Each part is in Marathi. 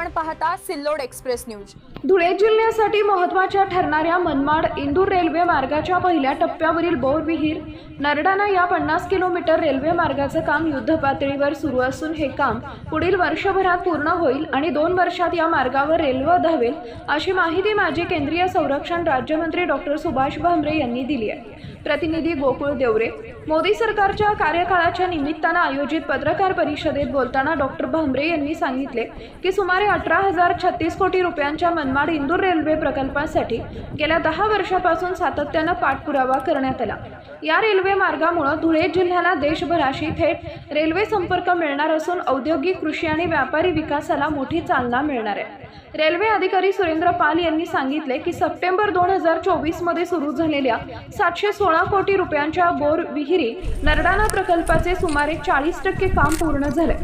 आपण पाहता सिल्लोड एक्सप्रेस न्यूज। धुळे जिल्ह्यासाठी महत्त्वाच्या ठरणाऱ्या मनमाड इंदूर रेल्वे मार्गाच्या पहिल्या टप्प्यावरील बोरविहीर नरडाणा या 50 किलोमीटर रेल्वे मार्गाचं काम युद्धपातळीवर सुरू असून हे काम पुढील वर्षभरात पूर्ण होईल आणि 2 वर्षात या मार्गावर रेल्वे धावेल अशी माहिती माजी केंद्रीय संरक्षण राज्यमंत्री डॉक्टर सुभाष भामरे यांनी दिली आहे। प्रतिनिधी गोकुळ देवरे। मोदी सरकारच्या कार्यकाळाच्या निमित्तानं आयोजित पत्रकार परिषदेत बोलताना डॉक्टर भामरे यांनी सांगितले की सुमारे 18,036 कोटी रुपयांच्या मनमाड इंदूर रेल्वे प्रकल्पासाठी गेल्या 10 वर्षापासून सातत्यानं पाठपुरावा करण्यात आला। या रेल्वे मार्गामुळे धुळे जिल्ह्याला देशभराशी थेट रेल्वे संपर्क मिळणार असून औद्योगिक, कृषी आणि व्यापारी विकासाला मोठी चालना मिळणार आहे। रेल्वे अधिकारी सुरेंद्र पाल यांनी सांगितले की सप्टेंबर 2024 मध्ये सुरू झालेल्या 716 कोटी रुपयांच्या बोर विहिरी नरडाणा प्रकल्पाचे सुमारे 40% काम पूर्ण झाले।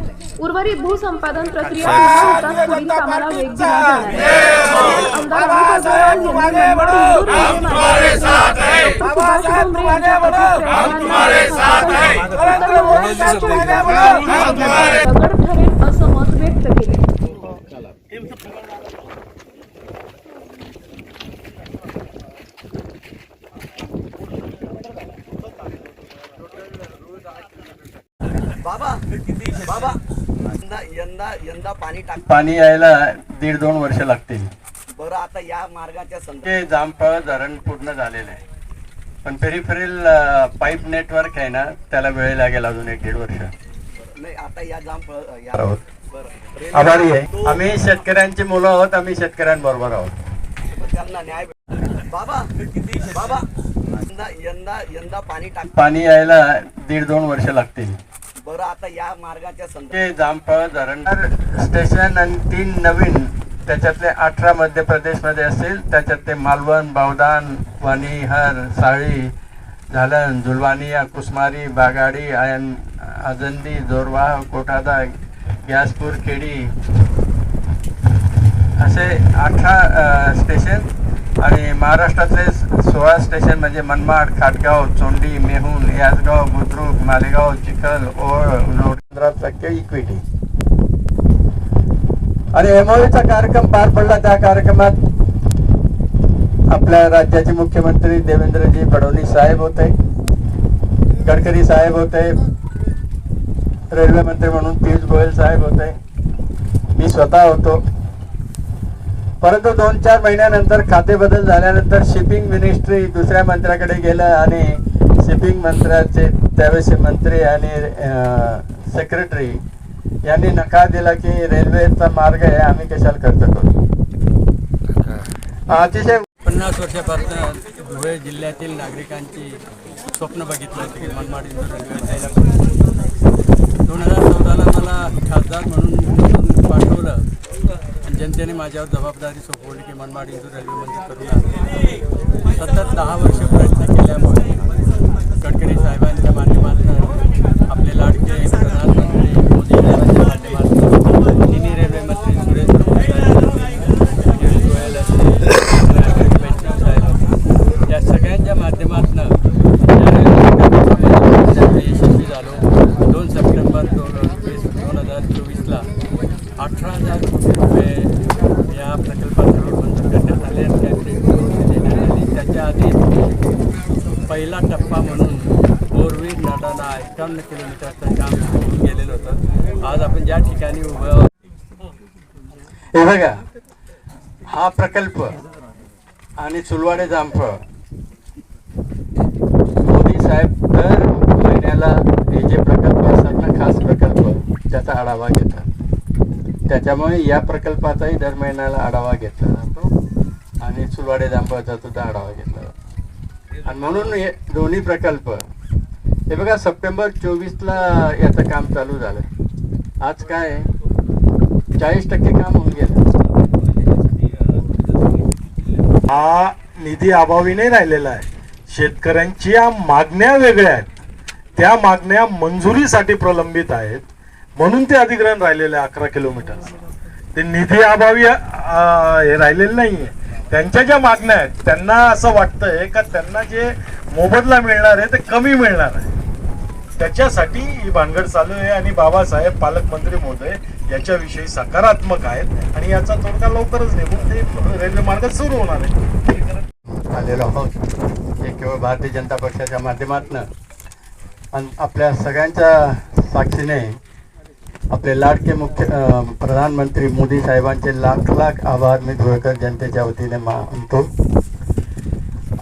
उर्वरित भूसंपादन प्रक्रिया पूर्ण होताच पुढील कामाला वेग दिला जाणार आहे। आमदार अमित अग्रवाल यांनी मनमाड इंदूर रेल्वे मार्गासाठी डॉक्टर सुभाष भामरे यांच्या दगड ठरेल असं मत व्यक्त केले। बाबा यंदा पाणी यायला 1.5-2 वर्ष लागतील। बरं, आता या मार्गाच्या ते जामफळ धरण पूर्ण झालेलं आहे, पण पेरिफेरल पाईप नेटवर्क आहे ना, त्याला वेळ लागेल अजून 1-1.5 वर्ष। नाही, आता या आभारी आहे। आम्ही शेतकऱ्यांची मुलं आहोत, आम्ही शेतकऱ्यांबरोबर आहोत। त्यांना न्याय बाबा यंदा पाणी यायला 1.5-2 वर्ष लागतील। बरं, आता या मार्गाच्या ते जामफळ धरण स्टेशन आणि 3 नवीन, त्याच्यातले 18 मध्य प्रदेशमध्ये असतील, त्याच्यातले मालवण, बावदान, वाणीहर, साळी, झालन, झुलवानिया, कुसमारी, बागाडी, आजंदी, जोरवाह, कोठादा, ग्यासपूर, केडी असे 18 स्टेशन आणि महाराष्ट्रातले 16 स्टेशन म्हणजे मनमाड, खाटगाव, चोंडी, मेहून, यासगाव, बुद्रुक, मालेगाव, चिखल, ओळ, 15% इक्विटी। आणि एमओयूचा कार्यक्रम पार पडला। त्या कार्यक्रमात आपल्या राज्याचे मुख्यमंत्री देवेंद्रजी फडणवीस साहेब होते, गडकरी साहेब होते, रेल्वे मंत्री म्हणून पियुष गोयल साहेब होते, मी स्वतः होतो। परंतु 2-4 महिन्यानंतर खाते बदल झाल्यानंतर शिपिंग मिनिस्ट्री दुसऱ्या मंत्र्याकडे गेलं आणि शिपिंग मंत्र्याचे त्यावेळेस मंत्री आणि सेक्रेटरी यांनी नकार दिला की रेल्वेचा मार्ग आहे, आम्ही कशाला खर्च करू। अतिशय 50 वर्षापासून धुळे जिल्ह्यातील नागरिकांची स्वप्न बघितलं होतं की मनमाड इंदूर रेल्वे जायला पाहिजे। 2014ला मला खासदार म्हणून पाठवलं आणि जनतेने माझ्यावर जबाबदारी सोपवली की मनमाड इंदूर रेल्वे मंजूर करून सतत 10 वर्ष प्रयत्न केल्यामुळे गडकरी साहेबांच्या माध्यमातून आपले लाडके प्रधानमंत्री मोदी साहेबांच्या माध्यमातून तिन्ही रेल्वे मंत्री सुरेश प्रभू साहेब, पियुष गोयल असतील, साहेब, या सगळ्यांच्या माध्यमातून यशस्वी झालो। 2 सप्टेंबर 2024ला 18,000 कोटी रुपये या प्रकल्पासाठी मंजूर करण्यात आले आणि त्याची देण्यात आली। त्याच्या आधी पहिला टप्पा म्हणून बोरविहीर नरडाणा 51 किलोमीटरचं काम सुरू गेलेलं होतं। आज आपण ज्या ठिकाणी उभं हे बघा, हा प्रकल्प आणि चुलवाडे जामफळ मोदी साहेब दर महिन्याला हे जे प्रकल्प असतात ना, खास प्रकल्प, त्याचा आढावा घेतात। त्याच्यामुळे या प्रकल्पाचाही दर महिन्याला आढावा घेतला जातो आणि चुलवाडे जामफळचा सुद्धा आढावा घेतला जातो। आणि म्हणून हे दोन्ही प्रकल्प, हे बघा, सप्टेंबर 24ला याचं काम चालू झालं। आज काय 40% काम होऊन गेलं। हा निधी अभावी नाही राहिलेला आहे, शेतकऱ्यांच्या मागण्या वेगळ्या आहेत, त्या मागण्या मंजुरीसाठी प्रलंबित आहेत, म्हणून ते अधिग्रहण राहिलेलं आहे 11 किलोमीटर। ते निधी अभावी हे राहिलेलं नाहीये, त्यांच्या ज्या मागण्या आहेत त्यांना असं वाटतंय का त्यांना जे मोबदला मिळणार आहे ते कमी मिळणार आहे, त्याच्यासाठी ही भानगड चालू आहे। आणि बाबासाहेब पालकमंत्री महोदय याच्याविषयी सकारात्मक आहेत आणि याचा तोडगा लवकरच निघून ते रेल्वे मार्ग सुरू होणार आहे. आलेलो आहोत हे केवळ भारतीय जनता पक्षाच्या माध्यमातून आणि आपल्या सगळ्यांच्या साक्षीने आपले लाडके प्रधानमंत्री मोदी साहेबांचे लाख लाख आभार मी धुळेकर जनतेच्या वतीने मानतो.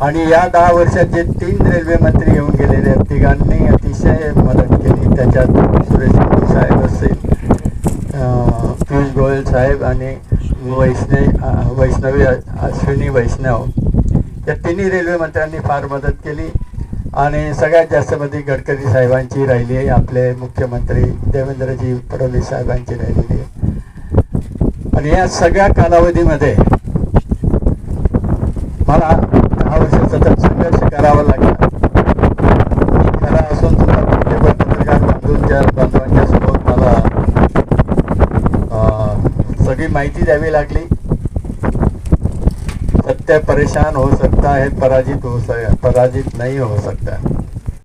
आणि या 10 वर्षात जे 3 रेल्वे मंत्री येऊन गेलेले आहेत तिघांनी अतिशय मदत केली. त्याच्यात सुरेश प्रभू साहेब असतील, पियुष गोयल साहेब आणि वैष्णवी अश्विनी वैष्णव या तिन्ही रेल्वे मंत्र्यांनी फार मदत केली. आणि सगळ्यात जास्त मदत गडकरी साहेबांची राहिली आहे, आपले मुख्यमंत्री देवेंद्रजी फडणवीस साहेबांची राहिलेली आहे. आणि या सगळ्या कालावधीमध्ये मला 10 वर्ष सतत संघर्ष करावा लागला. मी खरा असून सुद्धा पत्रकार बांधवांच्या समोर मला सगळी माहिती द्यावी लागली. सत्य परेशान हो सकता है, पराजित नहीं हो सकता.